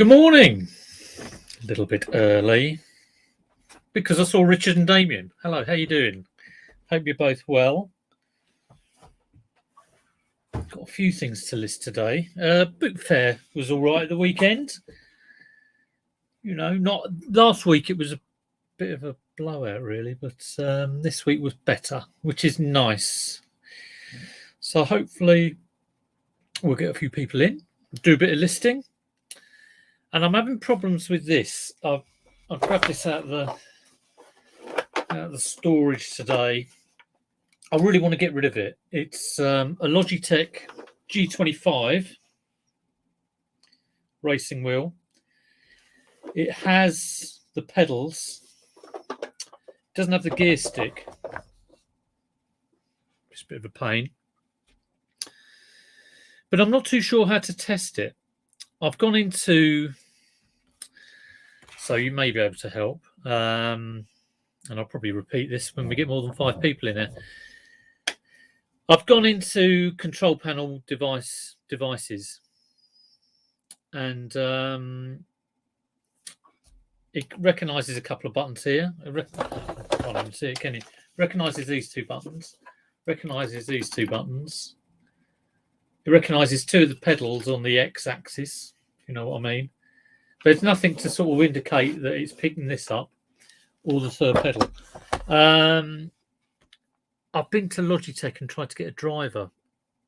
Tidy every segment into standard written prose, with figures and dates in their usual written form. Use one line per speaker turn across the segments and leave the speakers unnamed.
Good morning. A little bit early because I saw Richard and Damien. Hello, how you doing? Hope you're both well. Got a few things to list today. Book fair was all right at the weekend. You know, not last week. It was a bit of a blowout, really, but this week was better, which is nice. So hopefully we'll get a few people in, do a bit of listing. And I'm having problems with this. I've grabbed this out of the storage today. I really want to get rid of it. It's a Logitech G25 racing wheel. It has the pedals. It doesn't have the gear stick. It's a bit of a pain. But I'm not too sure how to test it. I've gone into... So you may be able to help. And I'll probably repeat this when we get more than 5 people in here. I've gone into control panel devices, and it recognises a couple of buttons here. I can't even see it, can you? Recognises these 2 buttons. Recognises these 2 buttons. It recognises 2 of the pedals on the X-axis, if you know what I mean. But there's nothing to sort of indicate that it's picking this up or the 3rd pedal. I've been to Logitech and tried to get a driver,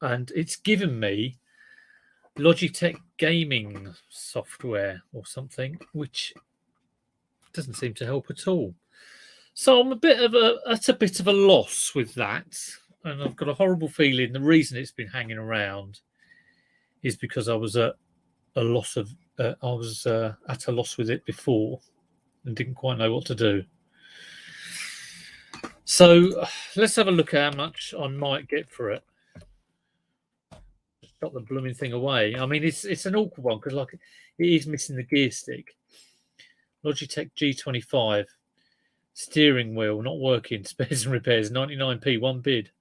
and it's given me Logitech gaming software or something, which doesn't seem to help at all. So I'm at a bit of a loss with that, and I've got a horrible feeling the reason it's been hanging around is because I was at a loss with it before and didn't quite know what to do. So let's have a look at how much I might get for it. Got the blooming thing away. I mean, it's an awkward one because like it is missing the gear stick. Logitech G25 steering wheel not working. Spares and repairs 99p, 1 bid.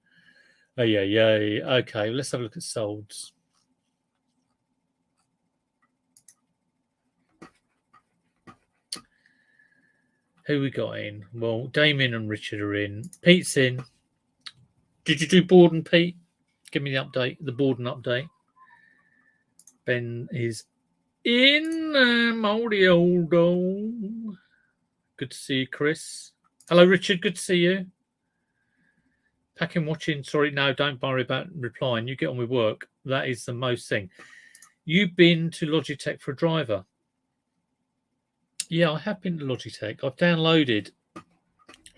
Oh yeah. Okay, let's have a look at solds. Who we got in? Well, Damien and Richard are in. Pete's in. Did you do Borden, Pete? Give me the update, the Borden update. Ben is in. Audio. Good to see you, Chris. Hello, Richard. Good to see you. Packing, watching. Sorry, no, don't worry about replying. You get on with work. That is the most thing. You've been to Logitech for a driver. Yeah, I have been to Logitech. I've downloaded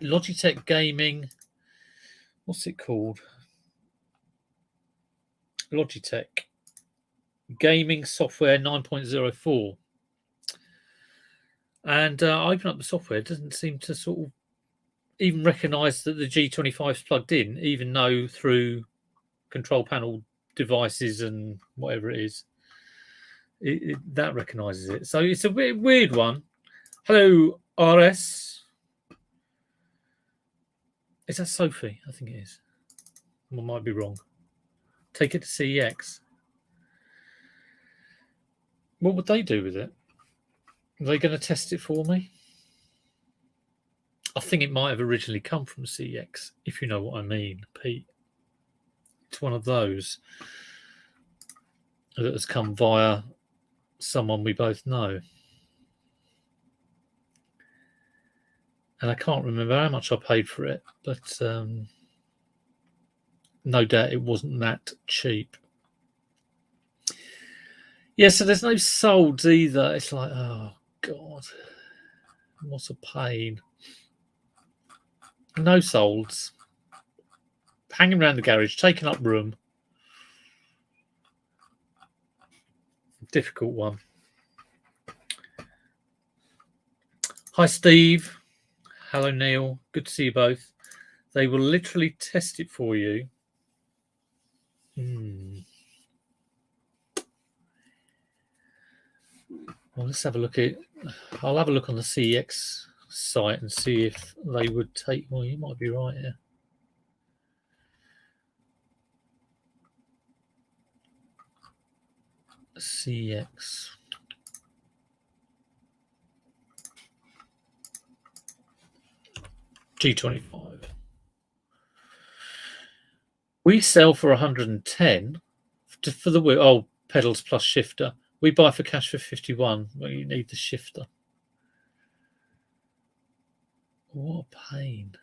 Logitech Gaming. What's it called? Logitech Gaming Software 9.04. And I open up the software. It doesn't seem to sort of even recognise that the G25 is plugged in, even though through control panel devices and whatever it is, that recognises it. So it's a weird one. Hello, RS. Is that Sophie? I think it is. I might be wrong. Take it to CEX. What would they do with it? Are they going to test it for me? I think it might have originally come from CEX, if you know what I mean, Pete. It's one of those that has come via someone we both know. And I can't remember how much I paid for it, but no doubt it wasn't that cheap. Yeah, so there's no solds either. It's like, oh, God, what a pain. No solds. Hanging around the garage, taking up room. Difficult one. Hi, Steve. Hello, Neil. Good to see you both. They will literally test it for you. Well, let's have a look at. I'll have a look on the CEX site and see if they would take. Well, you might be right here. CEX. G25. We sell for 110 for the wheel. Oh, pedals plus shifter. We buy for cash for 51. Well, you need the shifter. What a pain.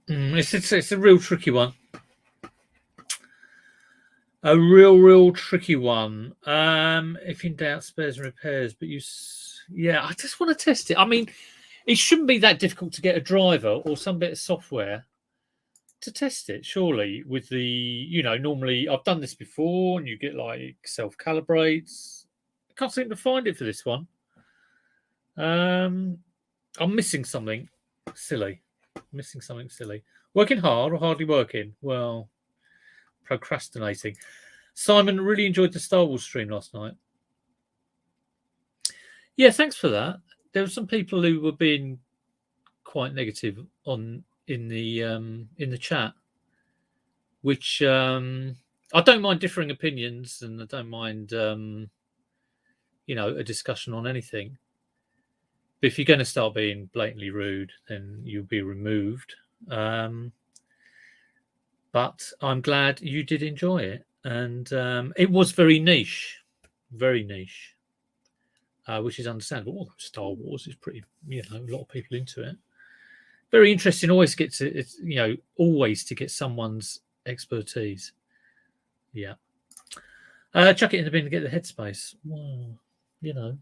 It's a real tricky one. A real tricky one. If in doubt, spares and repairs. But yeah, I just want to test it. I mean, it shouldn't be that difficult to get a driver or some bit of software to test it, surely. With the, normally I've done this before, and you get like self-calibrates. I can't seem to find it for this one. I'm missing something silly. Working hard or hardly working? Well, procrastinating. Simon, really enjoyed the Star Wars stream last night. Yeah, thanks for that. There were some people who were being quite negative in the chat, which I don't mind differing opinions, and I don't mind a discussion on anything. But if you're going to start being blatantly rude, then you'll be removed. But I'm glad you did enjoy it, and it was very niche, which is understandable. Although Star Wars is pretty, a lot of people into it. Very interesting. Always to get someone's expertise. Yeah. Chuck it in the bin to get the headspace. Wow.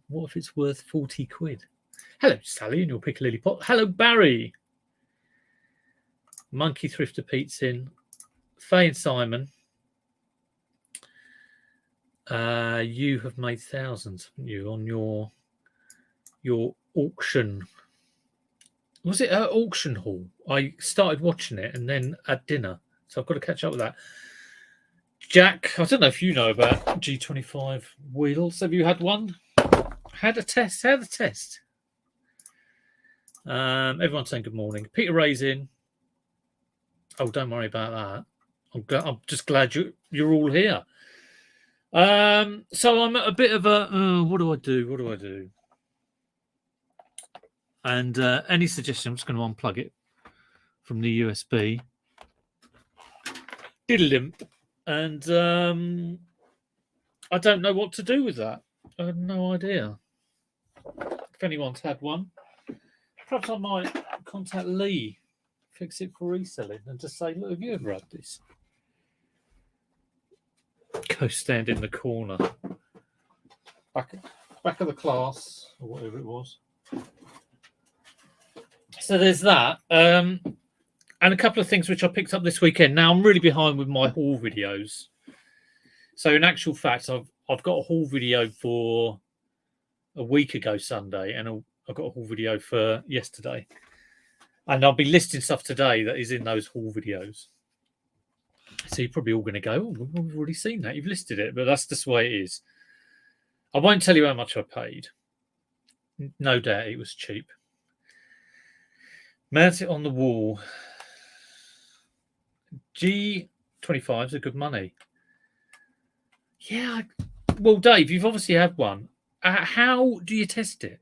What if it's worth 40 quid? Hello, Sally, and your Piccalilli pot. Hello, Barry. Monkey Thrifter Pete's in. Faye and Simon. You have made thousands, haven't you, on your auction. Was it an auction haul? I started watching it and then at dinner, so I've got to catch up with that. Jack, I don't know if you know about G25 wheels. Have you had one? Had a test? Had a test. Everyone's saying good morning. Peter Ray's in. Oh, don't worry about that. I'm just glad you're all here. So I'm at a bit of a what do I do? And any suggestion? I'm just going to unplug it from the USB. And I don't know what to do with that. I have no idea. If anyone's had one, perhaps I might contact Lee, Fix It for Reselling, and just say, look, have you ever had this? Go stand in the corner. Back of the class, or whatever it was. So there's that. And a couple of things which I picked up this weekend. Now, I'm really behind with my haul videos. So in actual fact, I've got a haul video for a week ago Sunday, and I've got a haul video for yesterday. And I'll be listing stuff today that is in those haul videos. So you're probably all going to go, oh, we've already seen that. You've listed it, but that's just the way it is. I won't tell you how much I paid. No doubt it was cheap. Mount it on the wall. G25s are good money. Yeah. Well, Dave, you've obviously had one. How do you test it?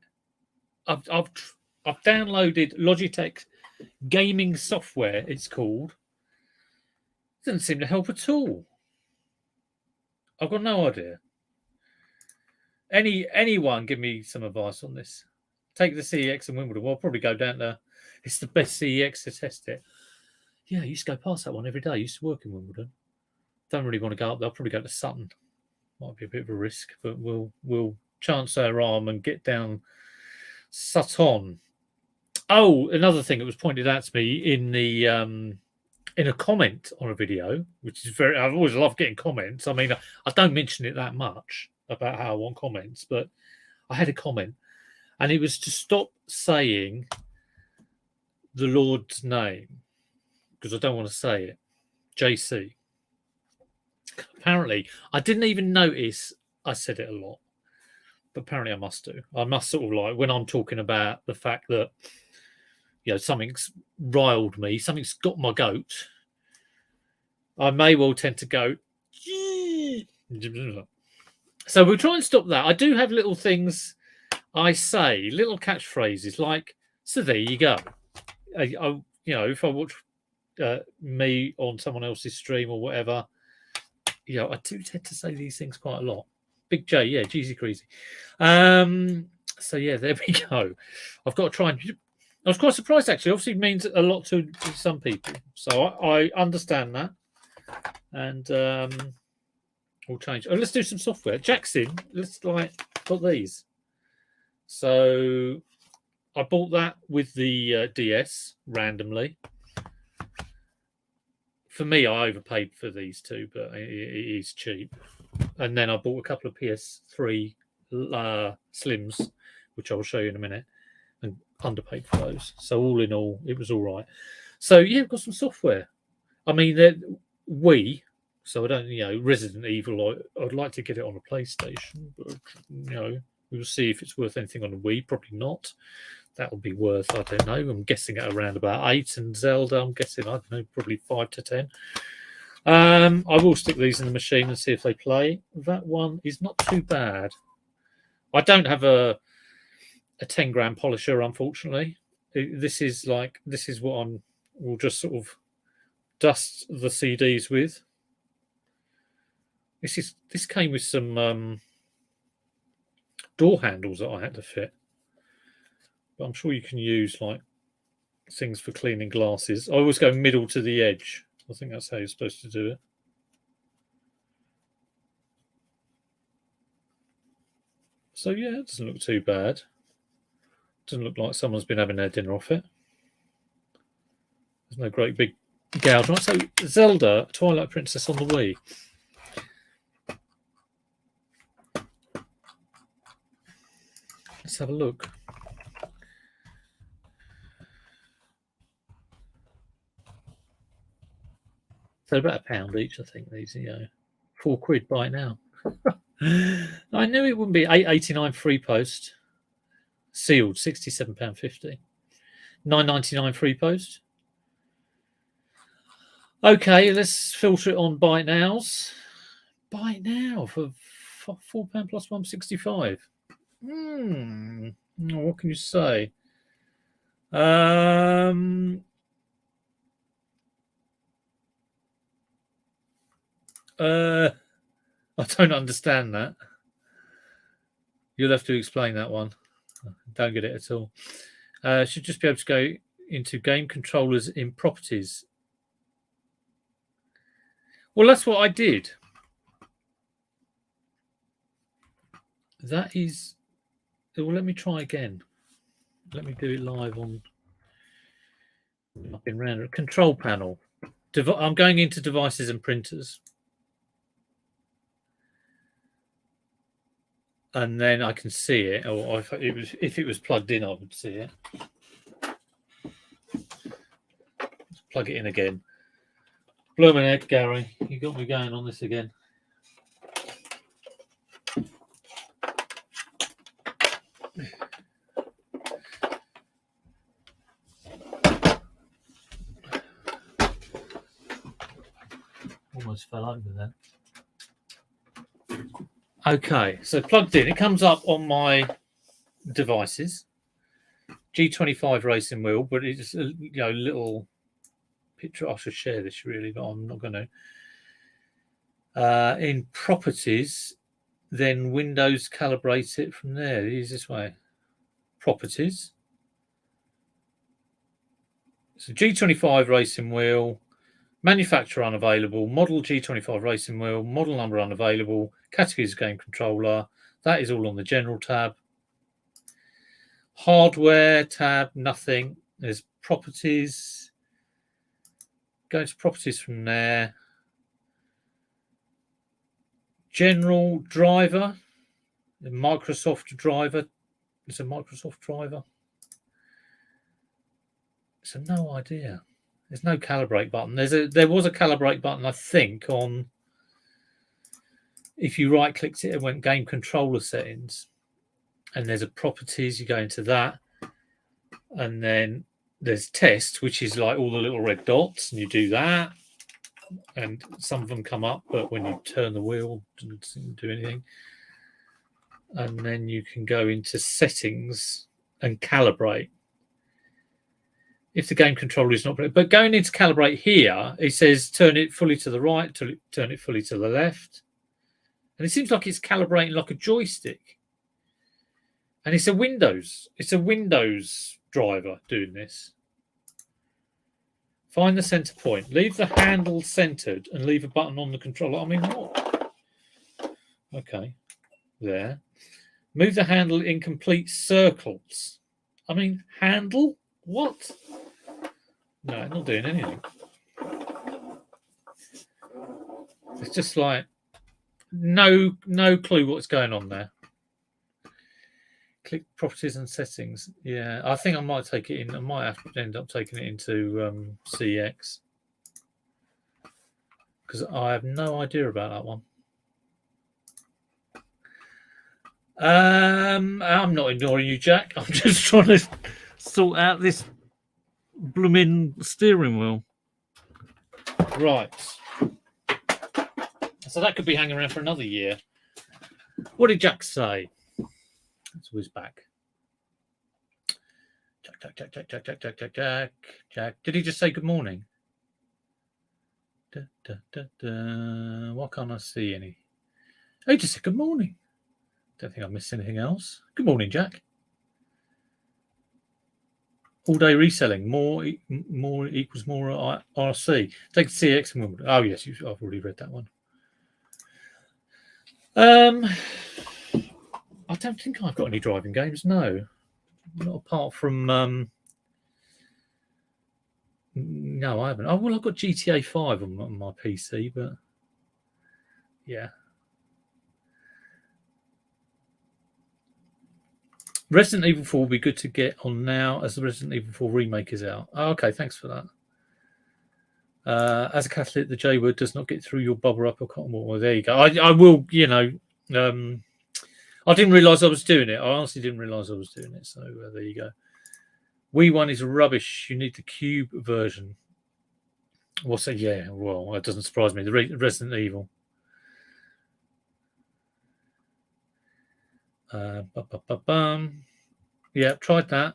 I've downloaded Logitech gaming software, it's called. Doesn't seem to help at all. I've got no idea. Anyone give me some advice on this? Take the CEX and Wimbledon. Well, I'll probably go down there. It's the best CEX to test it. Yeah, I used to go past that one every day. I used to work in Wimbledon. Don't really want to go up there. I'll probably go to Sutton. Might be a bit of a risk, but we'll chance our arm and get down Sutton. Oh, another thing that was pointed out to me in a comment on a video, which is I've always loved getting comments. I mean, I don't mention it that much about how I want comments, but I had a comment, and it was to stop saying the Lord's name, because I don't want to say it. JC. Apparently, I didn't even notice I said it a lot, but apparently I must do. I must sort of like, when I'm talking about the fact that, something's riled me, something's got my goat, I may well tend to go. So we'll try and stop that. I do have little things I say, little catchphrases like, so there you go. If I watch me on someone else's stream or whatever, I do tend to say these things quite a lot. Big J, yeah, Jeezy Greasy. So yeah, there we go. I've got to try and. I was quite surprised actually. Obviously, it means a lot to some people, so I understand that, and we'll change. Oh, let's do some software. Jackson, let's got these. So I bought that with the DS randomly. For me, I overpaid for these two, but it is cheap. And then I bought a couple of PS3 Slims, which I will show you in a minute, and underpaid for those. So all in all, it was all right. So yeah, I've got some software. I mean, Wii. So I don't, Resident Evil. I'd like to get it on a PlayStation, but we'll see if it's worth anything on a Wii. Probably not. That would be worth, I don't know. I'm guessing at around about 8, and Zelda, I'm guessing, I don't know, probably 5 to 10. I will stick these in the machine and see if they play. That one is not too bad. I don't have a 10-gram polisher, unfortunately. This is what we'll just sort of dust the CDs with. This came with some door handles that I had to fit. But I'm sure you can use things for cleaning glasses. I always go middle to the edge. I think that's how you're supposed to do it. So yeah, it doesn't look too bad. Doesn't look like someone's been having their dinner off it. There's no great big gouge. Right, so Zelda, Twilight Princess on the Wii. Let's have a look. So about £1 each, I think. These, £4 buy it now. I knew it wouldn't be. £8.89 free post, sealed £67.50. £9.99 free post. Okay, let's filter it on buy it nows. Buy it now for £4 plus £1.65. What can you say? I don't understand that. You'll have to explain that one. Don't get it at all. Should just be able to go into game controllers in properties. Well, that's what I did. That is. Well, let me try again. Let me do it live on. I've been around control panel. I'm going into devices and printers. And then I can see it, or if it was plugged in, I would see it. Let's plug it in again. Blooming heck, Gary, you got me going on this again. Almost fell over then. Okay, so plugged in. It comes up on my devices. G25 racing wheel, but it's a little picture. I should share this really, but I'm not going to. In properties, then Windows calibrate it from there. Use this way. Properties. So G25 racing wheel. Manufacturer unavailable, model G25 racing wheel, model number unavailable, categories game controller. That is all on the general tab. Hardware tab, nothing. There's properties. Go to properties from there. General driver, the Microsoft driver. It's a Microsoft driver. So no idea. There's no calibrate button. There was a calibrate button, I think, on if you right-clicked it, it went game controller settings. And there's a properties, you go into that. And then there's test, which is like all the little red dots, and you do that. and some of them come up, but when you turn the wheel, it doesn't do anything. And then you can go into settings and calibrate. If the game controller is not, but going into calibrate here, it says turn it fully to the right, turn it fully to the left. And it seems like it's calibrating like a joystick. And it's a Windows driver doing this. Find the center point. Leave the handle centered and leave a button on the controller. I mean, what? Okay, there. Move the handle in complete circles. I mean, handle? What? No, not doing anything. It's just like no clue what's going on there. Click properties and settings. Yeah, I think I might take it in. I might have to end up taking it into CX because I have no idea about that one. I'm not ignoring you, Jack. I'm just trying to sort out this blooming steering wheel. Right. So that could be hanging around for another year. What did Jack say? Let's whiz back. Jack. Did he just say good morning? Why can't I see any? Oh, he just said good morning. Don't think I missed anything else. Good morning, Jack. All day reselling. More equals more RC. Take CX. Oh yes, I've already read that one. I don't think I've got any driving games. No, not apart from. No, I haven't. Oh well, I've got GTA 5 on my PC, but yeah. Resident Evil 4 will be good to get on now as the Resident Evil 4 remake is out. Oh, okay, thanks for that. As a Catholic, the J word does not get through your bubble up or cotton wool. Well, there you go. I will, I didn't realise I was doing it. I honestly didn't realise I was doing it. So there you go. Wii one is rubbish. You need the cube version. Well, so yeah, well, that doesn't surprise me. The Resident Evil. Yeah, tried that.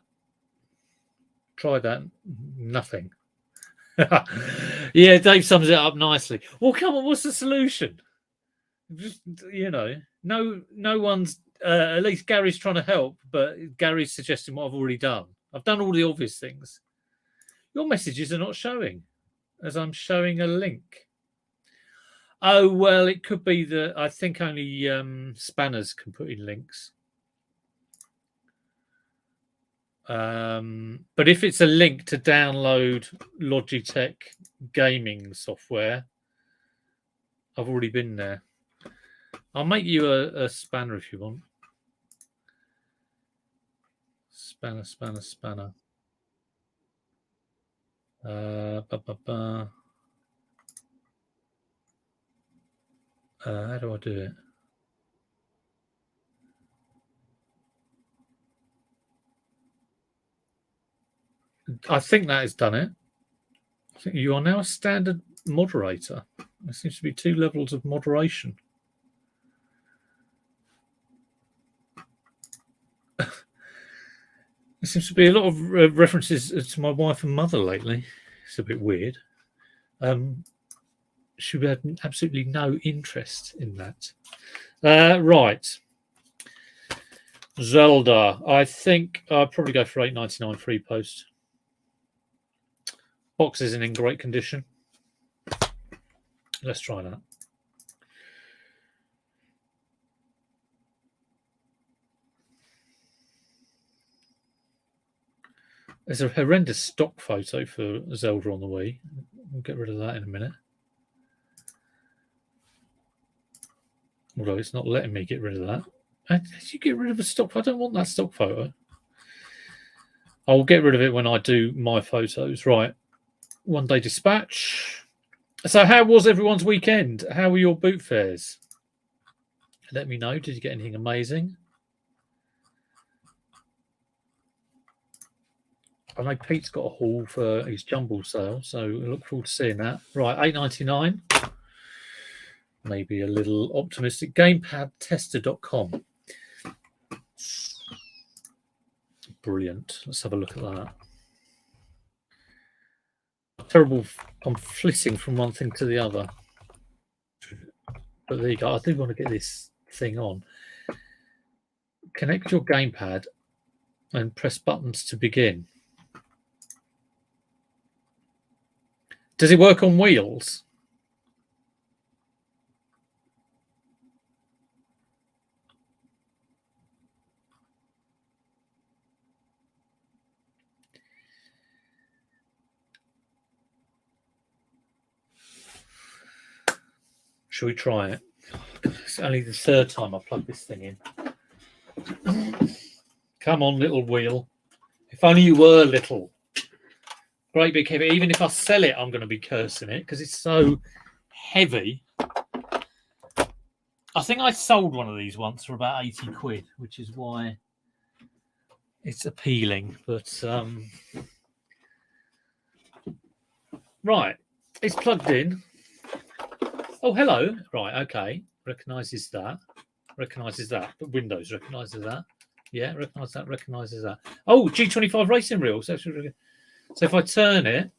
Nothing. Yeah, Dave sums it up nicely. Well, come on, what's the solution? Just, no one's. At least Gary's trying to help, but Gary's suggesting what I've already done. I've done all the obvious things. Your messages are not showing, as I'm showing a link. Oh, well, it could be that I think only spanners can put in links. But if it's a link to download Logitech gaming software, I've already been there. I'll make you a spanner if you want. Spanner. How do I do it? I think that has done it. I think you are now a standard moderator. There seems to be 2 levels of moderation. There seems to be a lot of references to my wife and mother lately. It's a bit weird. She had absolutely no interest in that. Right. Zelda. I think I'll probably go for $8.99 free post. Box isn't in great condition. Let's try that. There's a horrendous stock photo for Zelda on the Wii. We'll get rid of that in a minute. Although it's not letting me get rid of that. Did you get rid of a stock? I don't want that stock photo. I'll get rid of it when I do my photos. Right. One day dispatch. So how was everyone's weekend? How were your boot fairs? Let me know. Did you get anything amazing? I know Pete's got a haul for his jumble sale, so we look forward to seeing that. Right, $8.99. Maybe a little optimistic. Gamepadtester.com. Brilliant. Let's have a look at that. Terrible. I'm flitting from one thing to the other. But there you go. I do want to get this thing on. Connect your gamepad and press buttons to begin. Does it work on wheels? Shall we try it? It's only the third time I plug this thing in. Come on, little wheel. If only you were little. Great big heavy. Even if I sell it, I'm going to be cursing it because it's so heavy. I think I sold one of these once for about 80 quid, which is why it's appealing. But right, it's plugged in. Oh, hello. Right, okay. Recognises that. Recognises that. But Windows recognises that. Yeah, recognises that. Recognises that. Oh, G25 racing reel. So if I turn it,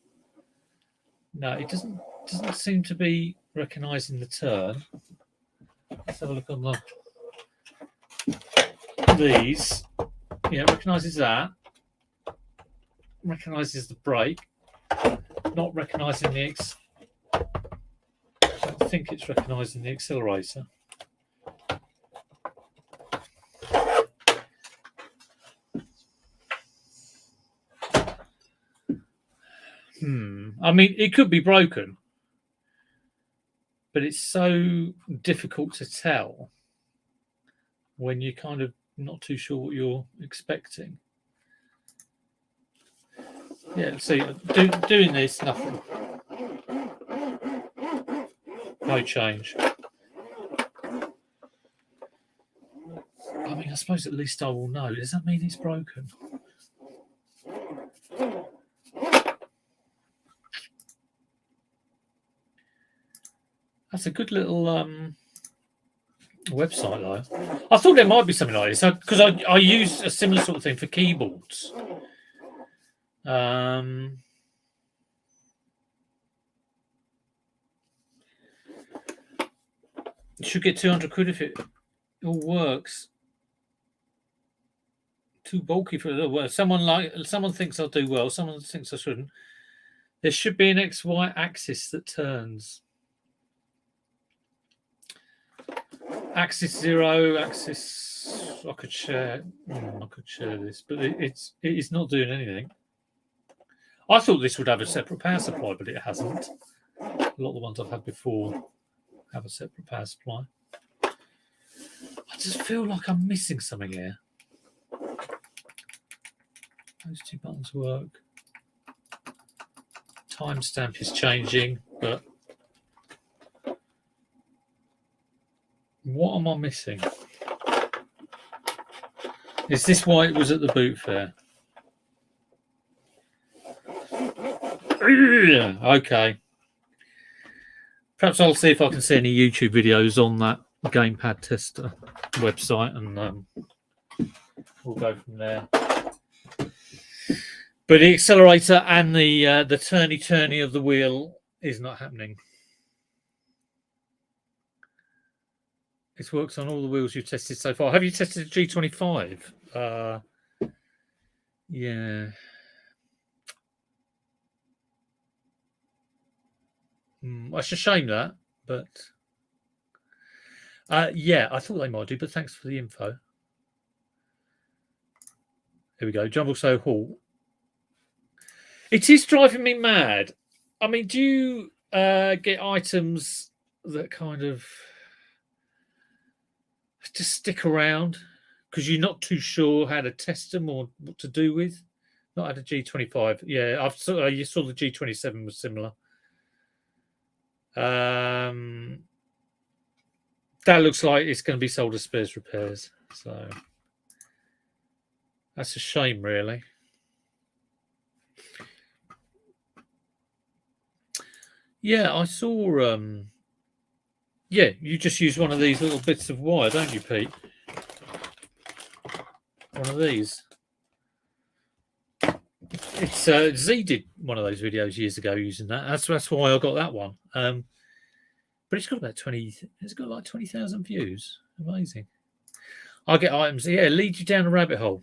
no, it doesn't seem to be recognising the turn. Let's have a look on these. Yeah, recognises that. Recognises the brake. Not recognising the I think it's recognising the accelerator. I mean, it could be broken, but it's so difficult to tell when you're kind of not too sure what you're expecting. Yeah, see, doing this, nothing. No change. I mean, I suppose at least I will know. Does that mean it's broken? That's a good little website, though. I thought there might be something like this because I use a similar sort of thing for keyboards. You should get 200 quid if it all works. Too bulky for it. Well, someone thinks I'll do well. Someone thinks I shouldn't. There should be an XY axis that turns. Axis 0, axis. I could share. I could share this, but it is not doing anything. I thought this would have a separate power supply, but it hasn't. A lot of the ones I've had before have a separate power supply. I just feel like I'm missing something here. Those two buttons work. Timestamp is changing, but what am I missing? Is this why it was at the boot fair? Okay. Perhaps I'll see if I can see any YouTube videos on that Gamepad Tester website, and we'll go from there. But the accelerator and the turny of the wheel is not happening. It's worked on all the wheels you've tested so far. Have you tested the G25? Yeah. It's a shame that, but yeah, I thought they might do, but thanks for the info. Here we go. Jumble So Hall. It is driving me mad. I mean, do you get items that kind of just stick around because you're not too sure how to test them or what to do with? Not had a G25. Yeah, you saw the G27 was similar. That looks like it's going to be sold as spares repairs. So that's a shame, really. Yeah, I saw. Yeah, you just use one of these little bits of wire, don't you, Pete? One of these. It's Z did one of those videos years ago using that. That's why I got that one. But it's got about 20. It's got like 20,000 views. Amazing. I get items. Yeah, lead you down a rabbit hole.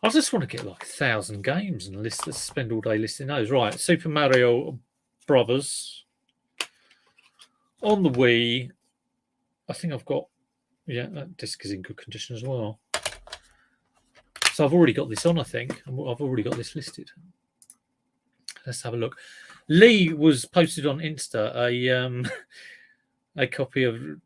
I just want to get like 1,000 games and spend all day listing those. Right, Super Mario Brothers on the Wii. I think I've got. Yeah, that disc is in good condition as well. So I've already got this on. I think I've already got this listed. Let's have a look. Lee was posted on Insta a copy of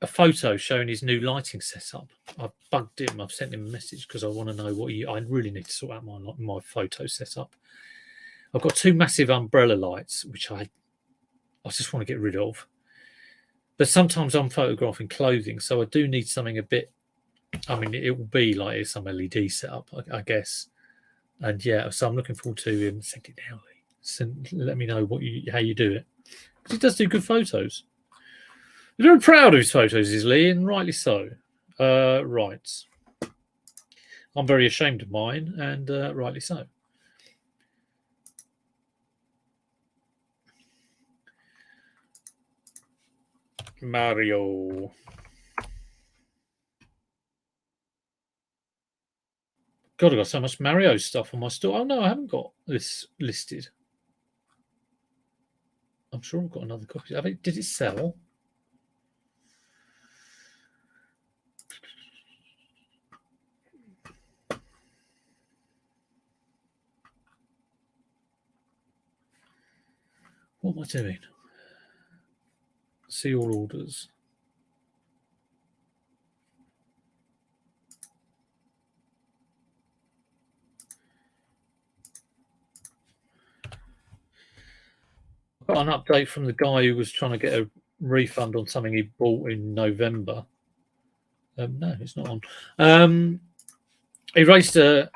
a photo showing his new lighting setup. I've bugged him. I've sent him a message because I want to know what I really need to sort out my photo setup. I've got 2 massive umbrella lights which I just want to get rid of. But sometimes I'm photographing clothing, so I do need something a bit. I mean, it will be like some LED setup, I guess. And yeah, so I'm looking forward to him. Send it now, Lee. Let me know how you do it. Because he does do good photos. He's very proud of his photos, is Lee, and rightly so. Right. I'm very ashamed of mine, and rightly so. Mario. God, I've got so much Mario stuff on my store. Oh, no, I haven't got this listed. I'm sure I've got another copy. Did it sell? What am I doing? See all orders. I've got an update from the guy who was trying to get a refund on something he bought in November. No, it's not on. He raised it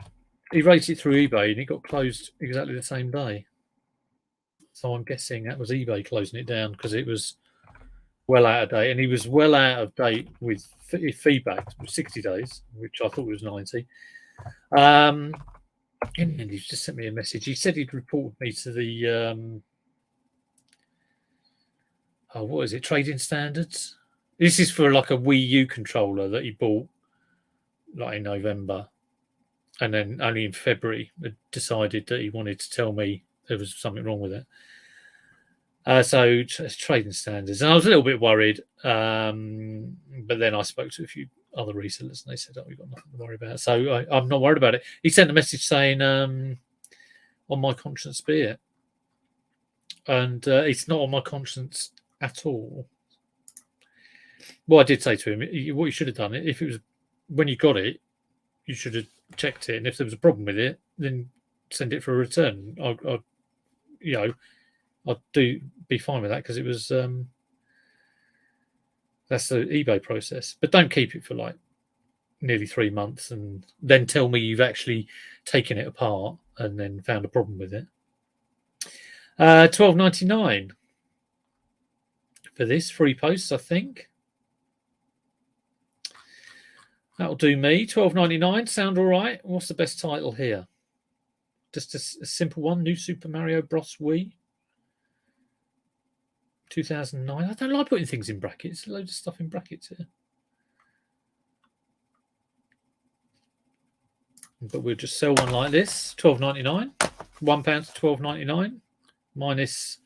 through eBay and it got closed exactly the same day. So I'm guessing that was eBay closing it down because it was well out of date, and he was well out of date with feedback, 60 days, which I thought was 90. And he just sent me a message. He said he'd reported me to the what is it? Trading standards. This is for like a Wii U controller that he bought like in November, and then only in February decided that he wanted to tell me there was something wrong with it. So it's trading standards, and I was a little bit worried. But then I spoke to a few other resellers, and they said, "Oh, we've got nothing to worry about." So I'm not worried about it. He sent a message saying, "On my conscience be it," and it's not on my conscience at all. Well, I did say to him, what you should have done, if it was when you got it, you should have checked it, and if there was a problem with it, then send it for a return. I'd be fine with that because it was that's the eBay process. But don't keep it for like nearly 3 months and then tell me you've actually taken it apart and then found a problem with it. $12.99 for this free posts, I think. That'll do me. $12.99 sound all right? What's the best title here? Just a simple one. New Super Mario Bros. Wii. 2009. I don't like putting things in brackets. Loads of stuff in brackets here. But we'll just sell one like this. $12.99. £1 to $12.99 minus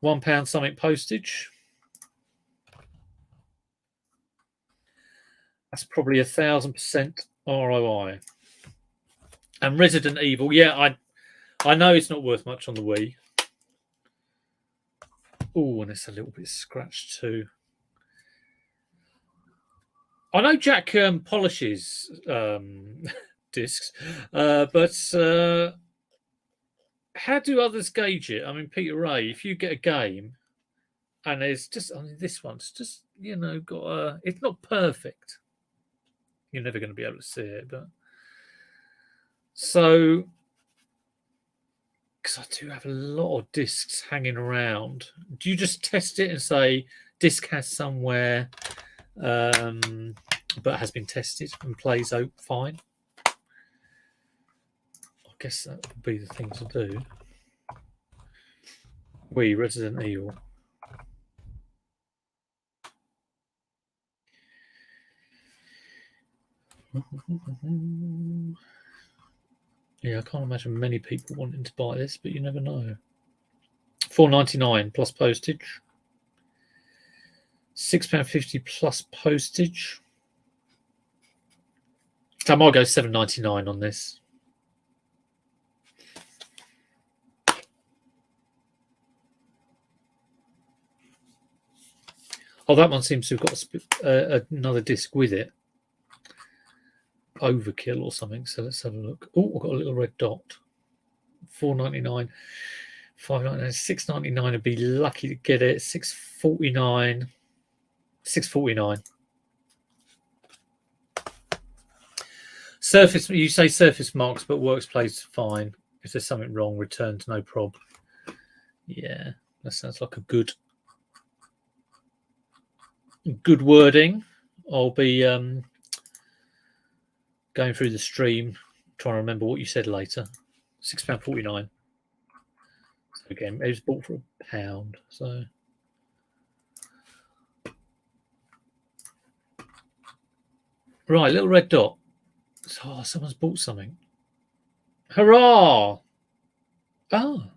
£1 something postage. That's probably 1,000% ROI. And Resident Evil, yeah, I know it's not worth much on the Wii. Oh, and it's a little bit scratched too. I know Jack polishes discs, but how do others gauge it? I mean, Peter Ray, if you get a game and there's just, I mean, this one's just, got it's not perfect. You're never going to be able to see it, but so because I do have a lot of discs hanging around. Do you just test it and say disc has somewhere, but has been tested and plays out fine? I guess that would be the thing to do. Resident Evil. Yeah, I can't imagine many people wanting to buy this, but you never know. £4.99 plus postage. £6.50 plus postage. So I might go £7.99 on this. Oh, that one seems to have got another disc with it. Overkill or something. So let's have a look. Oh, I've got a little red dot. £4.99, £5.99, £6.99. I'd be lucky to get it. £6.49, £6.49. Surface. You say surface marks, but works plays fine. If there's something wrong, returns no prob. Yeah, that sounds like a good wording. I'll be going through the stream, trying to remember what you said later. £6.49. So again, it was bought for £1. So right, little red dot. Oh, someone's bought something. Hurrah! Ah,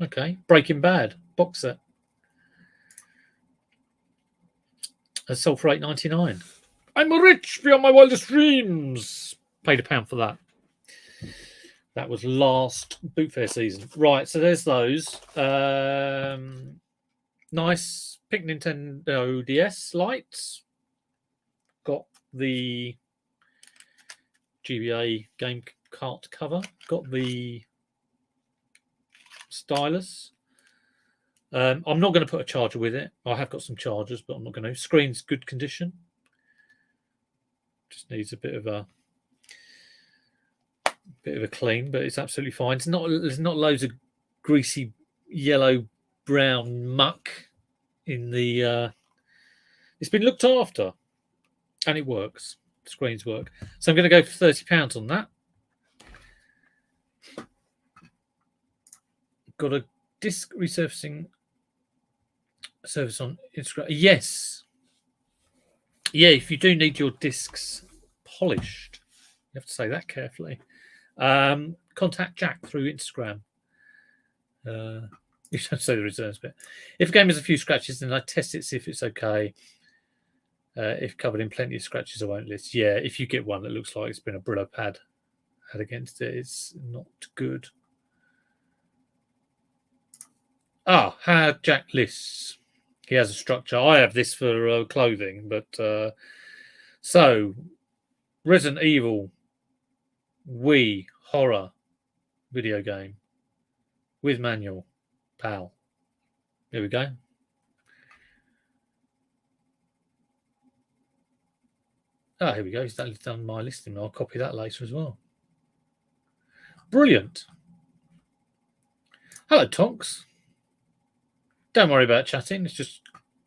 okay. Breaking Bad box set. It's sold for £8.99. I'm rich beyond my wildest dreams. Paid £1 for that. That was last boot fair season. Right, so there's those. Nice pink Nintendo DS lights. Got the GBA game cart cover. Got the stylus. I'm not going to put a charger with it. I have got some chargers, but I'm not going to. Screen's good condition. Just needs a bit of a clean, but it's absolutely fine. There's not loads of greasy yellow brown muck in the. It's been looked after, and it works. Screens work. So I'm going to go for £30 on that. Got a disc resurfacing service on Instagram. Yes. Yeah, if you do need your discs polished, you have to say that carefully. Contact Jack through Instagram. You don't say the returns bit. If a game has a few scratches, then I test it, see if it's okay. If covered in plenty of scratches, I won't list. Yeah, if you get one that looks like it's been a Brillo pad had against it, it's not good. Ah, how Jack lists. He has a structure. I have this for clothing, but so Resident Evil Wii horror video game with manual, pal. There we go. Oh, here we go. He's done my listing. I'll copy that later as well. Brilliant. Hello, Tonks. Don't worry about chatting. It's just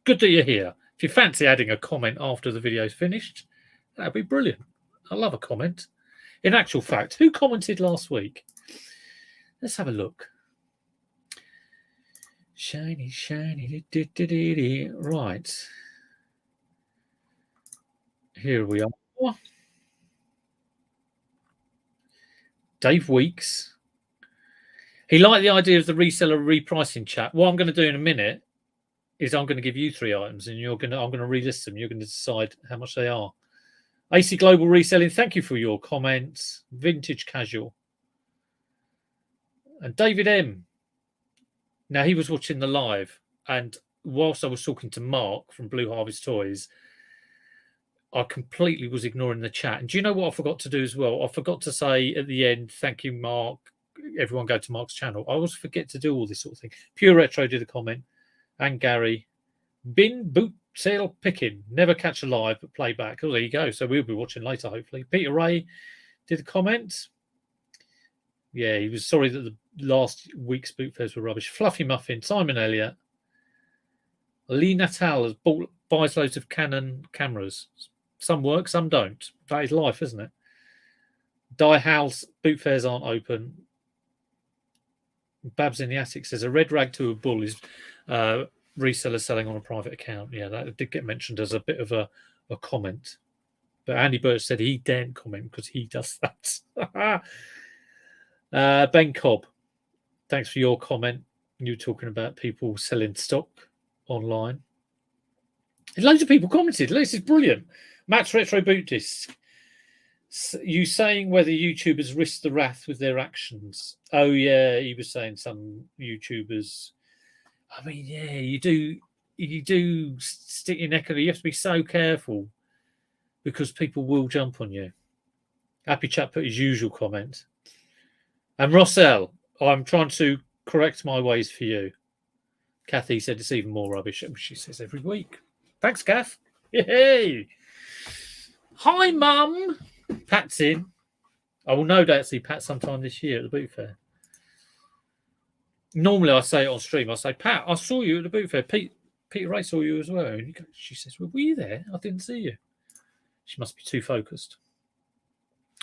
good that you're here. If you fancy adding a comment after the video's finished, that'd be brilliant. I love a comment. In actual fact, who commented last week? Let's have a look. Shiny, shiny. Right. Here we are. Dave Weeks. He liked the idea of the reseller repricing chat. What I'm going to do in a minute is I'm going to give you 3 items, and I'm going to relist them. You're going to decide how much they are. AC Global Reselling, thank you for your comments. Vintage Casual. And David M. Now, he was watching the live, and whilst I was talking to Mark from Blue Harvest Toys, I completely was ignoring the chat. And do you know what I forgot to do as well? I forgot to say at the end, thank you, Mark. Everyone go to Mark's channel. I always forget to do all this sort of thing. Pure Retro did a comment. And Gary. Bin boot sale picking. Never catch a live, but play back. Oh, there you go. So we'll be watching later, hopefully. Peter Ray did a comment. Yeah, he was sorry that last week's boot fairs were rubbish. Fluffy Muffin, Simon Elliott, Lee Natal buys loads of Canon cameras. Some work, some don't. That is life, isn't it? Die Howl's boot fairs aren't open. Babs in the Attic says a red rag to a bull is reseller selling on a private account. Yeah, that did get mentioned as a bit of a comment. But Andy Birch said he daren't comment because he does that. Ben Cobb, thanks for your comment. You were talking about people selling stock online. Loads of people commented. This is brilliant. Matt's Retro Boot Disc. You saying whether YouTubers risk the wrath with their actions? Oh yeah, he was saying some YouTubers. I mean, yeah, you do stick your neck out. You have to be so careful because people will jump on you. Happy Chap put his usual comment. And Rossell, I'm trying to correct my ways for you. Kathy said it's even more rubbish. She says every week. Thanks, Kath. Yay! Hi, Mum. Pat's in. I will no doubt see Pat sometime this year at the boot fair. Normally, I say it on stream. I say, Pat, I saw you at the boot fair. Peter Ray saw you as well. And she says, well, were you there? I didn't see you. She must be too focused.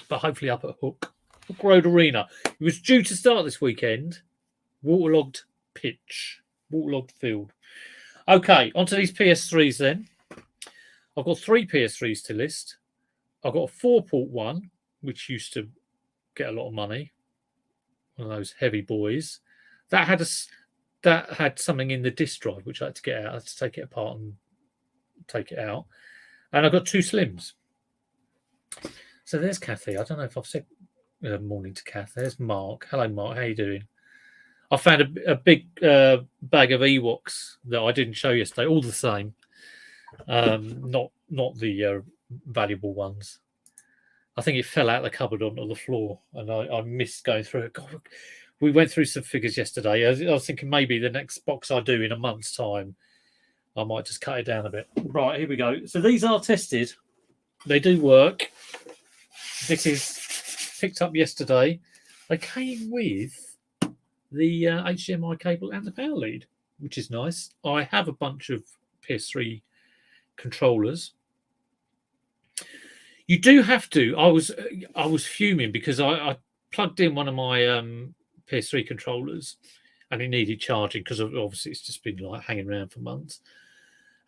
But hopefully up at Hook Road Arena. It was due to start this weekend. Waterlogged pitch. Waterlogged field. Okay, onto these PS3s then. I've got 3 PS3s to list. I've got a 4-port one, which used to get a lot of money. One of those heavy boys. That had something in the disk drive, which I had to get out. I had to take it apart and take it out. And I've got 2 Slims. So there's Kathy. I don't know if I've said morning to Kath. There's Mark. Hello, Mark. How you doing? I found a big bag of Ewoks that I didn't show yesterday. All the same. Not the valuable ones. I think it fell out of the cupboard onto the floor, and I missed going through it. God, we went through some figures yesterday. I was thinking maybe the next box I do in a month's time, I might just cut it down a bit. Right, here we go. So these are tested. They do work. This is picked up yesterday. They came with the HDMI cable and the power lead, which is nice. I have a bunch of PS3 controllers. You do have to. I was fuming because I plugged in one of my PS3 controllers and it needed charging because obviously it's just been like hanging around for months,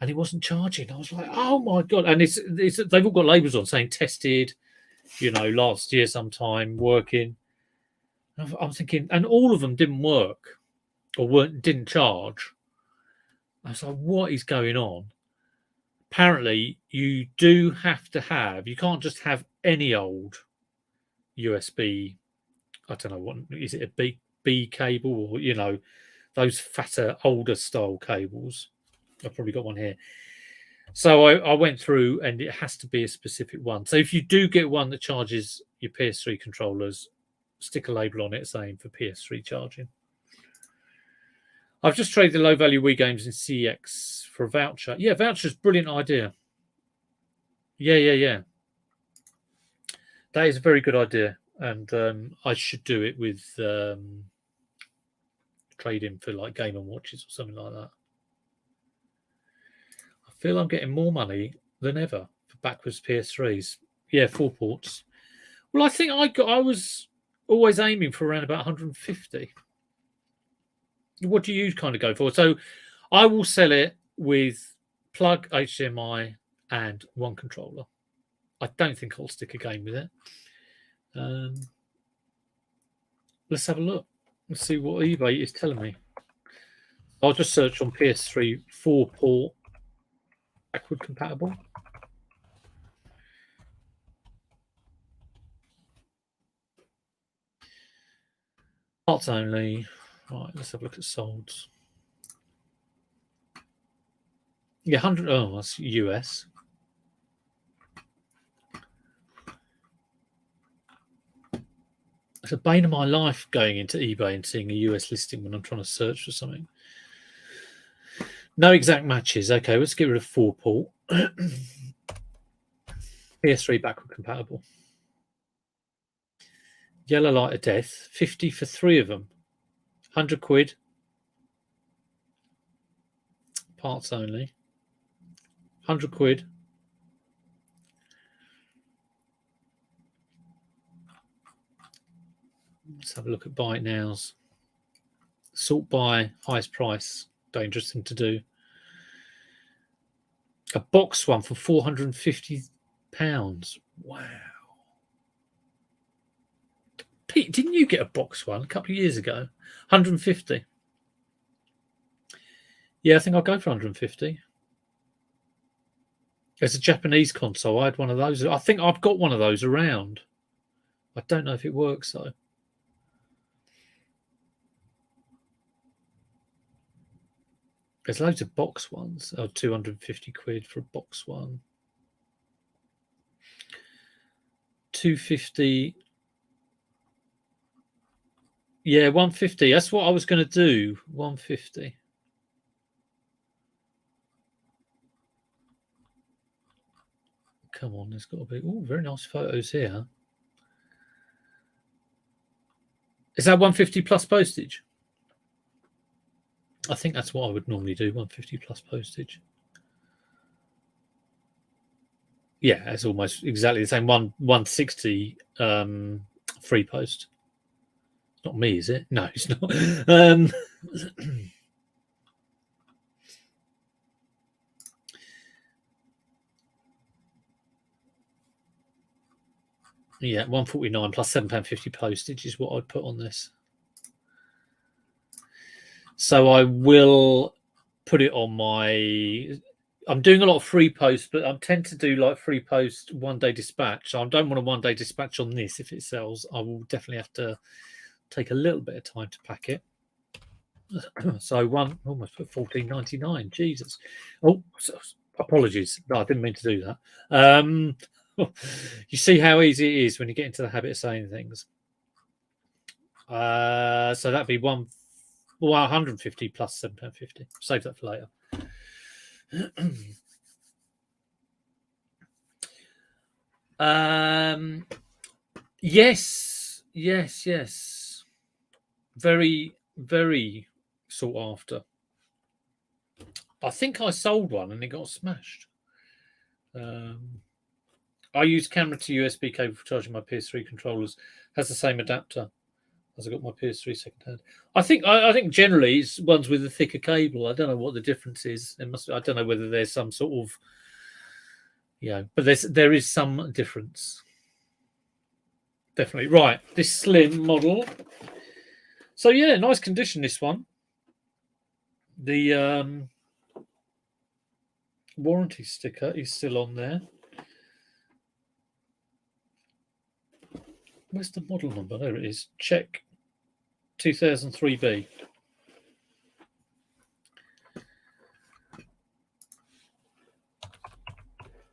and it wasn't charging. I was like, oh my god! And they've all got labels on saying tested, last year sometime, working. I'm thinking, and all of them didn't work or didn't charge. I was like, what is going on? Apparently, you do have to have. You can't just have any old USB. I don't know what is it, a B cable, or those fatter, older style cables. I've probably got one here. So I went through, and it has to be a specific one. So if you do get one that charges your PS3 controllers, stick a label on it saying for PS3 charging. I've just traded the low value Wii games in CX for a voucher. Yeah, voucher's a brilliant idea. Yeah. That is a very good idea. And I should do it with trade-in for like Game & Watches or something like that. I feel I'm getting more money than ever for backwards PS3s. Yeah, 4 ports. Well, I think I was always aiming for around about 150. What do you kind of go for? So I will sell it with plug, HDMI, and 1 controller. I don't think I'll stick a game with it. Let's have a look. Let's see what eBay is telling me. I'll just search on PS3 4-port backward compatible. Parts only. Right, let's have a look at solds. Yeah, 100. Oh, that's US. It's a bane of my life going into eBay and seeing a US listing when I'm trying to search for something. No exact matches. Okay, let's get rid of 4-port. PS3 backward compatible. Yellow Light of Death, 50 for 3 of them. 100 quid. Parts only. 100 quid. Let's have a look at buy it nows. Sort by highest price. Dangerous thing to do. A box one for £450. Wow. Pete, didn't you get a box one a couple of years ago? 150. Yeah, I think I'll go for 150. It's a Japanese console. I had one of those. I think I've got one of those around. I don't know if it works though. There's loads of box ones. Oh, 250 quid for a box one. 250. Yeah, 150. That's what I was going to do. 150. Come on, there's got to be. Oh, very nice photos here. Is that 150 plus postage? I think that's what I would normally do, 150 plus postage. Yeah, it's almost exactly the same. 160 free post. Not me, is it? No, it's not. Yeah, 149 plus £7.50 postage is what I'd put on this. So I will put it on my. I'm doing a lot of free posts, but I tend to do like free post 1 day dispatch. So I don't want a 1 day dispatch on this if it sells. I will definitely have to take a little bit of time to pack it. So almost put $14.99. Jesus. Oh, apologies. No, I didn't mean to do that. You see how easy it is when you get into the habit of saying things. So that'd be 150 plus £7.50. Save that for later. Yes. Very, very sought after. I think I sold one and it got smashed. I use camera to USB cable for charging my PS3 controllers. Has the same adapter as I got my PS3 secondhand. I think generally it's ones with a thicker cable. I don't know what the difference is. I don't know whether there's some sort of, but there is some difference. Definitely. Right, this slim model. So yeah, nice condition, this one. The warranty sticker is still on there. Where's the model number? There it is. Check 2003B.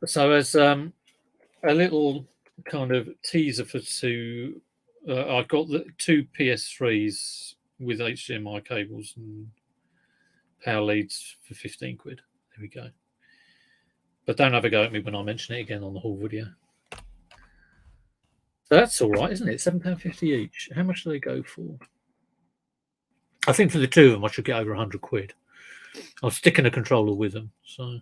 So as a little kind of teaser I got the 2 PS3s with HDMI cables and power leads for 15 quid. There we go. But don't have a go at me when I mention it again on the whole video. So that's all right, isn't it? £7.50 each. How much do they go for? I think for the two of them, I should get over 100 quid. I'll stick in a controller with them. So.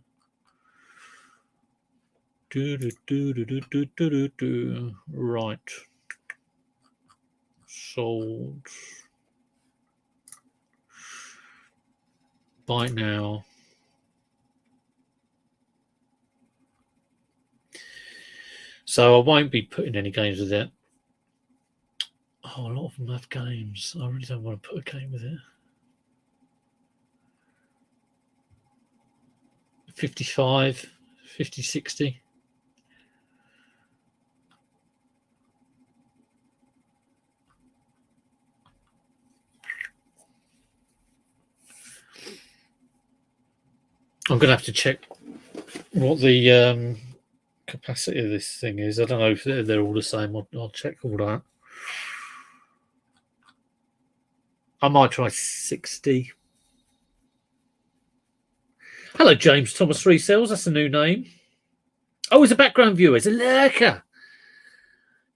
Right. Sold. Buy now. So I won't be putting any games with it. Oh, a lot of them have games. I really don't want to put a game with it. 55, 50, 60. I'm going to have to check what the capacity of this thing is. I don't know if they're all the same. I'll check all that. I might try 60. Hello, James Thomas Resells. That's a new name. Oh, it's a background viewer. It's a lurker.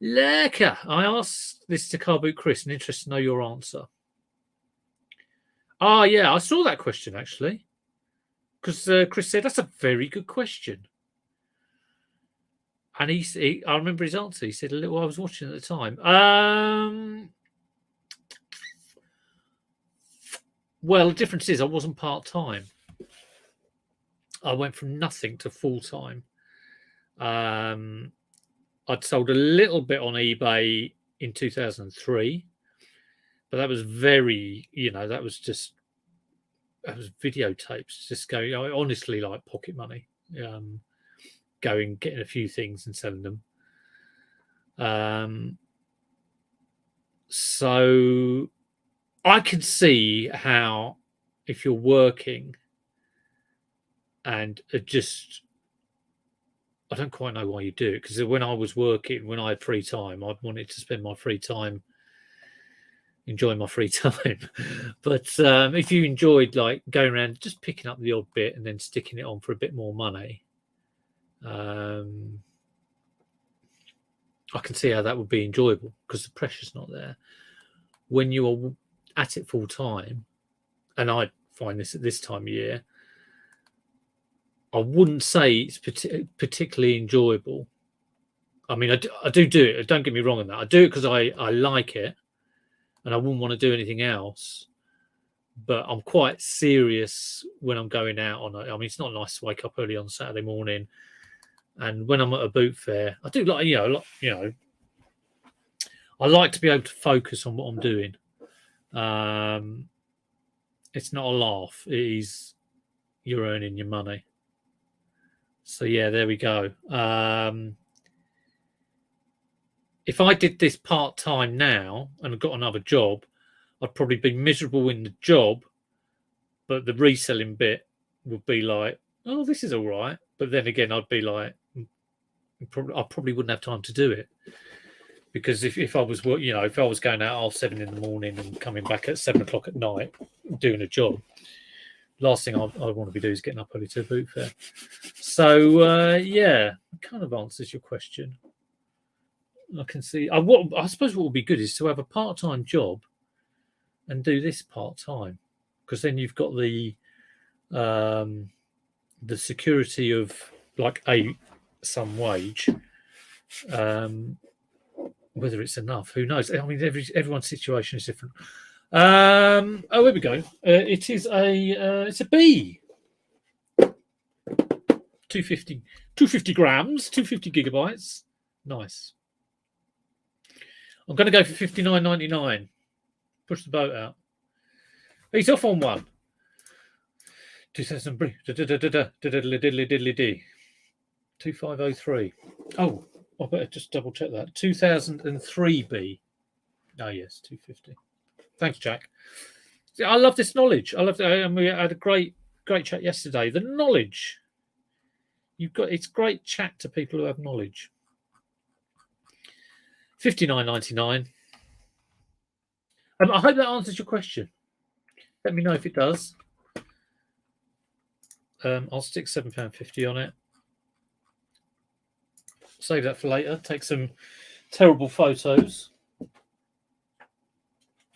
I asked this to Car Boot Chris and interested to know your answer. Oh, yeah, I saw that question actually, because Chris said that's a very good question, and I remember his answer. He said a little I was watching at the time. Well, the difference is I wasn't part-time. I went from nothing to full-time. I'd sold a little bit on eBay in 2003, but that was very, that was videotapes, just going, honestly, like pocket money, going, getting a few things and selling them. So I can see how, if you're working and I don't quite know why you do it, because when I was working, when I had free time, I wanted to spend my free time enjoying my free time. But if you enjoyed like going around just picking up the odd bit and then sticking it on for a bit more money, I can see how that would be enjoyable because the pressure's not there. When you are at it full time, and I find this at this time of year, I wouldn't say it's particularly enjoyable. I mean, I do it. Don't get me wrong on that. I do it because I like it, and I wouldn't want to do anything else. But I'm quite serious when I'm going out on it. I mean, it's not nice to wake up early on Saturday morning, and when I'm at a boot fair, I do like I like to be able to focus on what I'm doing. It's not a laugh. It is, you're earning your money. So yeah, there we go. If I did this part-time now and got another job, I'd probably be miserable in the job, but the reselling bit would be like, oh, this is all right. But then again, I'd be like, I probably wouldn't have time to do it, because if I was, if I was going out 7 a.m. and coming back at 7 o'clock at night doing a job, last thing I want to be doing is getting up early to a boot fair. So yeah, it kind of answers your question. I can see. I suppose what would be good is to have a part-time job and do this part-time, because then you've got the security of like some wage. Whether it's enough, who knows? I mean, everyone's situation is different. Oh, here we go. It is it's a B. 250 grams, 250 gigabytes. Nice. I'm going to go for $59.99. Push the boat out. He's off on one. 2503. Oh, I better just double check that. 2003 B. Oh yes, 250. Thanks, Jack. I love this knowledge. I love that, and we had a great chat yesterday. The knowledge it's great chat to people who have knowledge. $59.99. I hope that answers your question. Let me know if it does. I'll stick £7.50 on it. Save that for later. Take some terrible photos.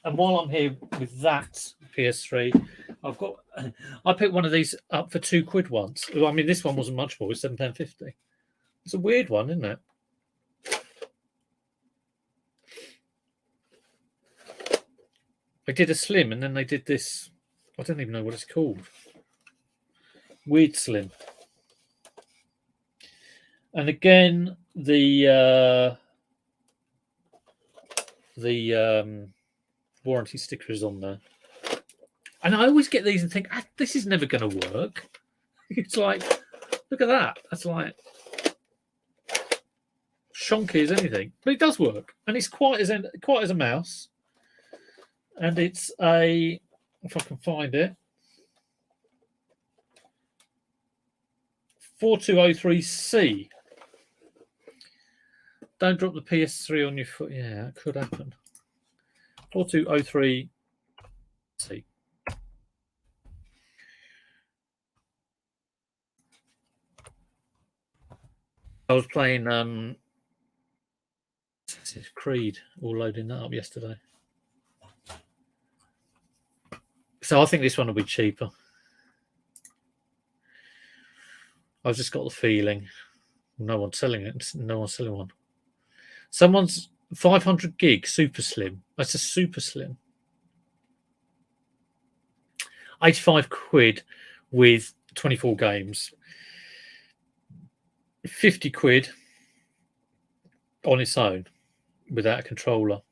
And while I'm here with that PS3, I picked one of these up for £2 once. I mean, this one wasn't much more. It's £7.50. It's a weird one, isn't it? They did a slim, and then they did this. I don't even know what it's called. Weird slim. And again, the warranty sticker is on there. And I always get these and think, this is never going to work. It's like, look at that. That's like shonky as anything, but it does work, and it's quite as a mouse. And it's if I can find it, 4203C. Don't drop the PS3 on your foot. Yeah, that could happen. 4203C. I was playing Creed, all loading that up yesterday. So I think this one will be cheaper. I've just got the feeling no one's selling it. No one's selling one. Someone's 500 gig super slim. That's a super slim. 85 quid with 24 games. 50 quid on its own without a controller.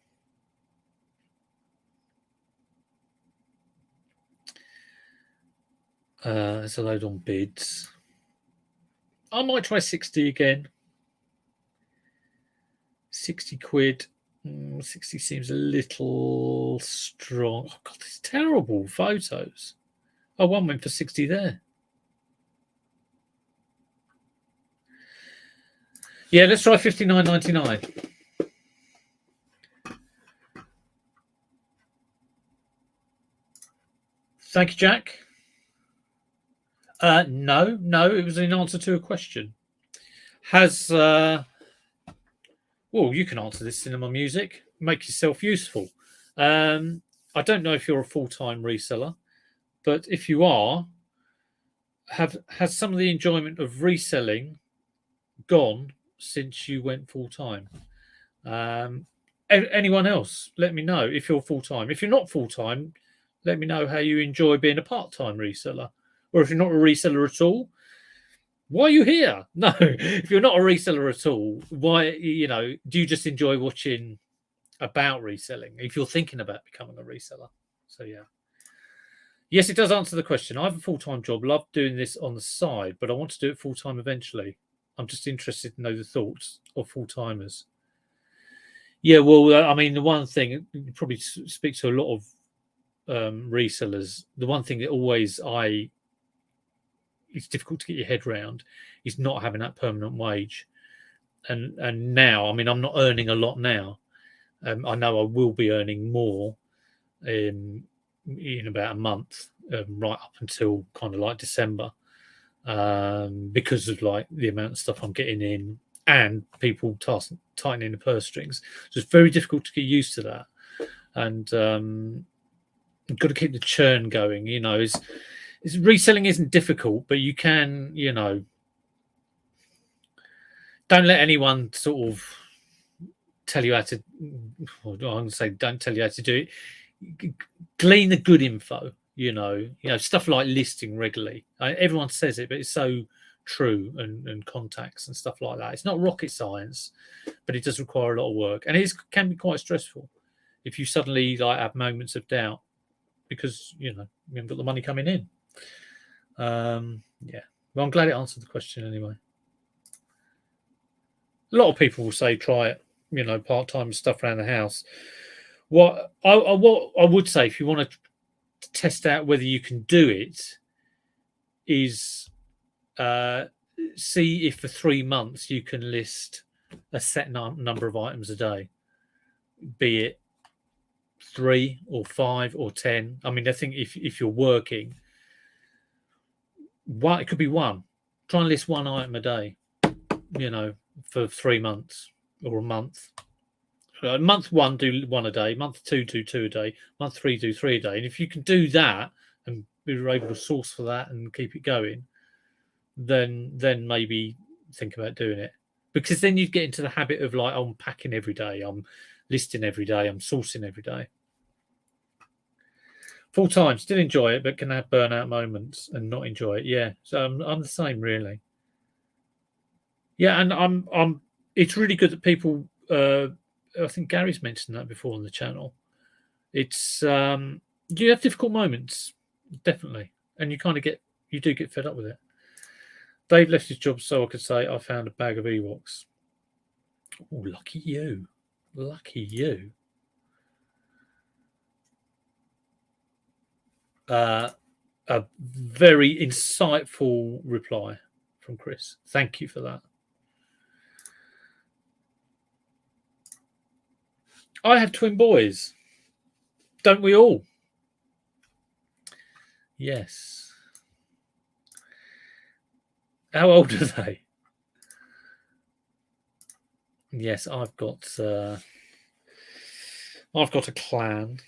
There's a load on bids. I might try 60 again. 60 quid. 60 seems a little strong. Oh, God, these terrible photos. Oh, one went for 60 there. Yeah, let's try 59.99. Thank you, Jack. No, it was in answer to a question. Has well, you can answer this, Cinema Music. Make yourself useful. I don't know if you're a full-time reseller, but if you are, has some of the enjoyment of reselling gone since you went full-time? Anyone else? Let me know if you're full-time. If you're not full-time, let me know how you enjoy being a part-time reseller. Or if you're not a reseller at all, why are you here? No, if you're not a reseller at all, why, do you just enjoy watching about reselling if you're thinking about becoming a reseller? So, yeah. Yes, it does answer the question. I have a full-time job, love doing this on the side, but I want to do it full-time eventually. I'm just interested to know the thoughts of full-timers. Yeah, well, I mean, the one thing, you probably speak to a lot of resellers, the one thing that always it's difficult to get your head around is not having that permanent wage. And now, I mean, I'm not earning a lot now. I know I will be earning more in about a month, right up until kind of like December, because of like the amount of stuff I'm getting in and people tightening the purse strings. So it's very difficult to get used to that. And you've got to keep the churn going. Reselling isn't difficult, but you can, don't let anyone sort of tell you how to. I'm going to say, don't tell you how to do it. Glean the good info. Stuff like listing regularly. Everyone says it, but it's so true, and contacts and stuff like that. It's not rocket science, but it does require a lot of work, and it can be quite stressful if you suddenly have moments of doubt because you haven't got the money coming in. Yeah. Well, I'm glad it answered the question anyway. A lot of people will say try it, part-time stuff around the house. What I would say, if you want to test out whether you can do it, is see if for 3 months you can list a set number of items a day, be it 3 or 5 or 10. I mean, I think if you're working, it could be one. Try and list one item a day, for 3 months or a month. Month 1, do 1 a day. Month 2, do 2 a day. Month 3, do 3 a day. And if you can do that and you're able to source for that and keep it going, then maybe think about doing it. Because then you get into the habit of I'm packing every day, I'm listing every day, I'm sourcing every day. Full time, still enjoy it, but can have burnout moments and not enjoy it. Yeah, so I'm the same, really. Yeah, and I'm. It's really good that people. I think Gary's mentioned that before on the channel. It's you have difficult moments, definitely, and you do get fed up with it. Dave left his job so I could say I found a bag of Ewoks. Oh, lucky you! Lucky you! A very insightful reply from Chris. Thank you for that. I have twin boys. Don't we all? Yes. How old are they? Yes, I've got a clan.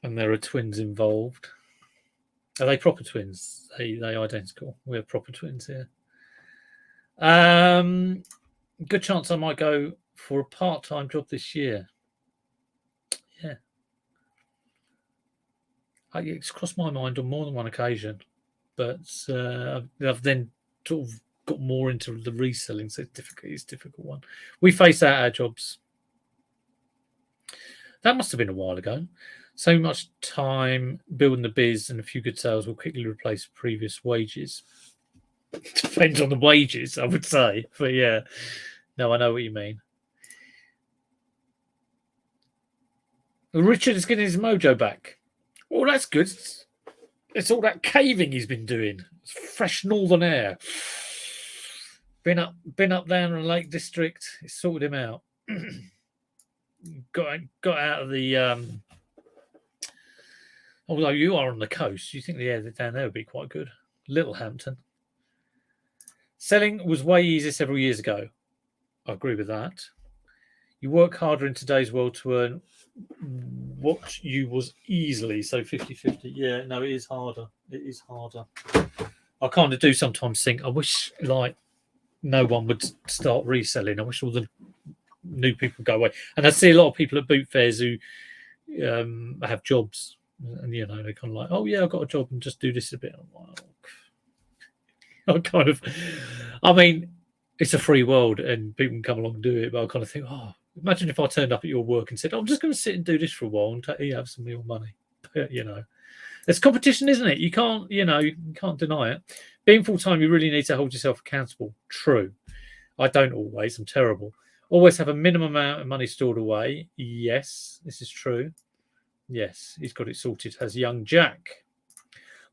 And there are twins involved. Are they proper twins? They identical. We're proper twins here. Good chance I might go for a part-time job this year. Yeah. It's crossed my mind on more than one occasion, but I've then sort of got more into the reselling, so it's a difficult one. We face out our jobs. That must have been a while ago. So much time building the biz and a few good sales will quickly replace previous wages. Depends on the wages, I would say. But yeah, no, I know what you mean. Richard is getting his mojo back. Oh, that's good. It's all that caving he's been doing. It's fresh northern air. Been up there in the Lake District. It sorted him out. got out of the. Although you are on the coast, you think the air down there would be quite good. Littlehampton. Selling was way easier several years ago. I agree with that. You work harder in today's world to earn what you was easily. So 50-50. Yeah, no, it is harder. It is harder. I kind of do sometimes think, I wish like no one would start reselling. I wish all the new people go away. And I see a lot of people at boot fairs who have jobs. And, they're kind of like, oh, yeah, I've got a job and just do this a bit. I'm like, I mean, it's a free world and people can come along and do it. But I kind of think, imagine if I turned up at your work and said, I'm just going to sit and do this for a while and have some real money. It's competition, isn't it? You can't deny it. Being full-time, you really need to hold yourself accountable. True. I don't always. I'm terrible. Always have a minimum amount of money stored away. Yes, this is true. Yes, he's got it sorted. Has young Jack.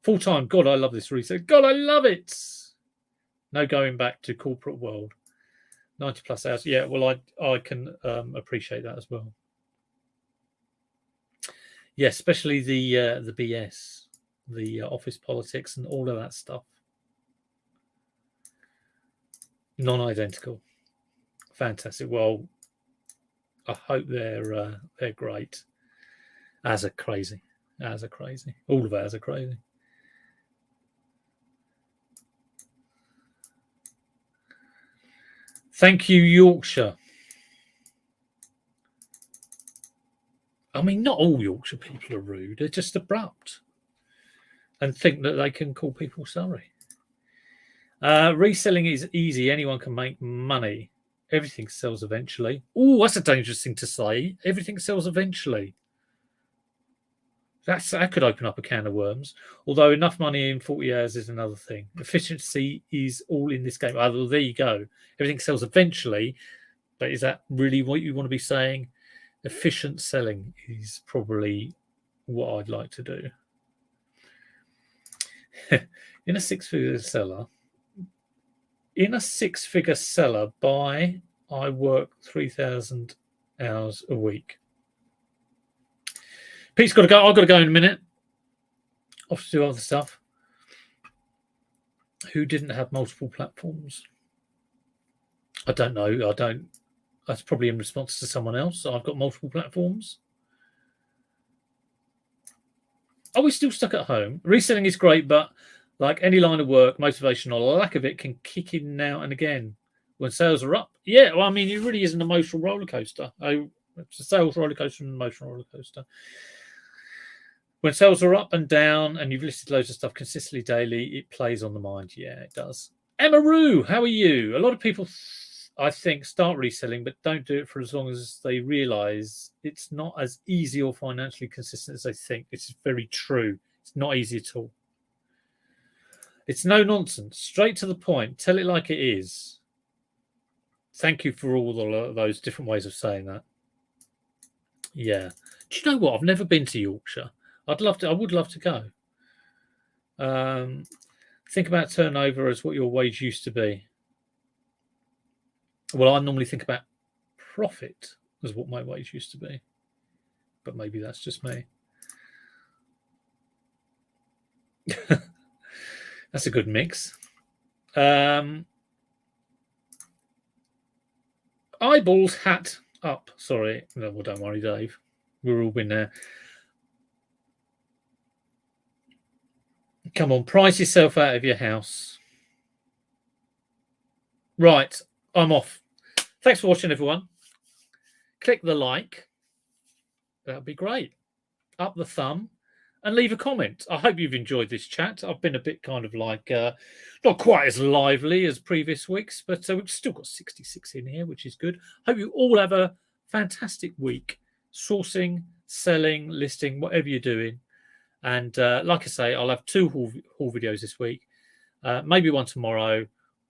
Full-time. God, I love this research. God, I love it. No going back to corporate world. 90 plus hours. Yeah, well, I can appreciate that as well. Yeah, especially the BS, the office politics and all of that stuff. Non-identical. Fantastic. Well, I hope they're great. As are crazy. All of ours are crazy. Thank you, Yorkshire. I mean, not all Yorkshire people are rude. They're just abrupt and think that they can call people sorry. Reselling is easy. Anyone can make money. Everything sells eventually. Oh, that's a dangerous thing to say. Everything sells eventually. That could open up a can of worms. Although enough money in 40 hours is another thing. Efficiency is all in this game. Oh, there you go. Everything sells eventually. But is that really what you want to be saying? Efficient selling is probably what I'd like to do. In a six-figure seller, I work 3,000 hours a week. Pete's got to go. I've got to go in a minute. Off to do other stuff. Who didn't have multiple platforms? I don't know. That's probably in response to someone else. I've got multiple platforms. Are we still stuck at home? Reselling is great, but like any line of work, motivation or lack of it can kick in now and again when sales are up. Yeah, well, I mean, it really is an emotional roller coaster. It's a sales roller coaster and an emotional roller coaster. When sales are up and down and you've listed loads of stuff consistently daily, it plays on the mind. Yeah, it does. Emma Roo, how are you? A lot of people, I think, start reselling, but don't do it for as long as they realize it's not as easy or financially consistent as they think. This is very true. It's not easy at all. It's no nonsense. Straight to the point. Tell it like it is. Thank you for all those different ways of saying that. Yeah. Do you know what? I've never been to Yorkshire. I would love to go. Think about turnover as what your wage used to be. Well, I normally think about profit as what my wage used to be. But maybe that's just me. That's a good mix. Eyeballs hat up. Sorry. No, well, don't worry, Dave. We've all been there. Come on, price yourself out of your house. Right, I'm off. Thanks for watching, everyone. Click the like. That'd be great. Up the thumb. And leave a comment. I hope you've enjoyed this chat. I've been a bit kind of like, not quite as lively as previous weeks, but we've still got 66 in here, which is good. Hope you all have a fantastic week. Sourcing, selling, listing, whatever you're doing. And like I say, I'll have 2 haul videos this week. Maybe one tomorrow,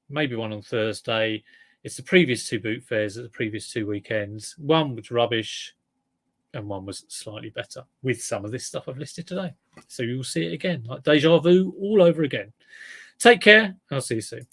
maybe one on Thursday. It's the previous 2 boot fairs at the previous 2 weekends. One was rubbish and one was slightly better with some of this stuff I've listed today. So you'll see it again, like deja vu all over again. Take care. I'll see you soon.